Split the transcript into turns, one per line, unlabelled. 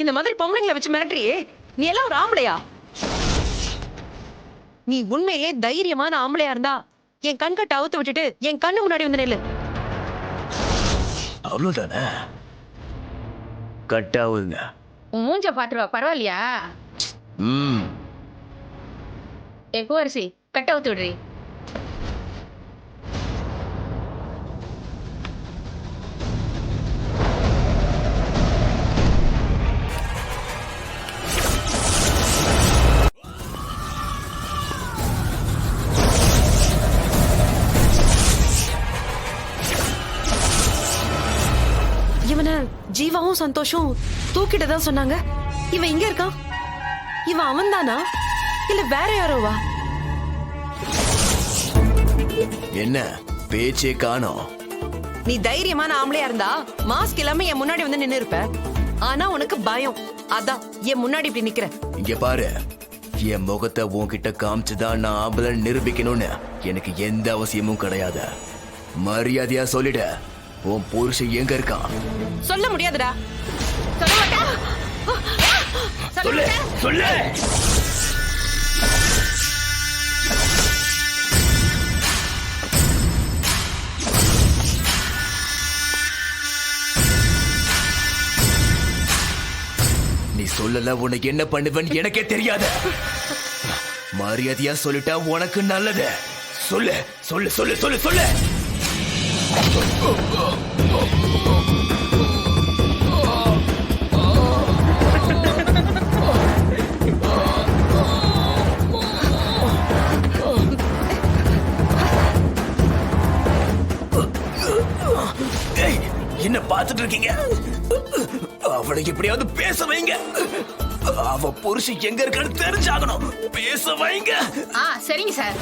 இந்த மாதிரி பொம்பளைங்களை வச்சு மிரட்டுறியே, நீ எல்லாம் ஒரு ஆம்பளையா? நீ உண்மையிலே தைரியமான ஆம்பளையா இருந்தா என் கண்கட்ட அவுத்து விட்டுட்டு என் கண்ணு முன்னாடி வந்து நில்லு.
அவ்வளவுதானே? கட்டாவுங்க.
உன் மூஞ்ச பாத்துருவா, பரவாயில்லையா? பூவரசி, கட்ட ஊத்து விடுறி.
இவனை ஜீவாவும் சந்தோஷம் தூக்கிட்டு தான் சொன்னாங்க. இவன் இங்க இருக்கான். இவன் அவன் தானா இல்ல வேற யாரோவா?
என்ன பேச்சே காணோம்?
நீ தைரியமான ஆம்பளையா இருந்தா மாஸ்க் இல்லாம என் முன்னாடி வந்து நின்னு இருப்ப. ஆனா உனக்கு பயம், அதான் என் முன்னாடி இப்படி நிக்கிற.
இங்க பாரு, என் முகத்தை உன்கிட்ட காமிச்சுதான் நான் ஆம்பளை நிரூபிக்கணும்னு எனக்கு எந்த அவசியமும் கிடையாது. மரியாதையா சொல்லிட, உன் புருஷன் எங்க இருக்கான்?
சொல்ல முடியாதுடா.
சொல்ல மாட்டா?
சொல்லு சொல்லு. நீ சொல்லல உனக்கு என்ன பண்ணுவேன்னு எனக்கே தெரியாது. மரியாதையா சொல்லிட்டா உனக்கு நல்லது. சொல்லு சொல்லு சொல்லு சொல்லு சொல்லு. என்ன பார்த்துட்டு இருக்கீங்க? அவளை எப்படியாவது பேச வைங்க. அவ புருஷன் எங்க இருக்கான்னு தெரிஞ்சாகணும். பேச வைங்க.
சரிங்க சார்.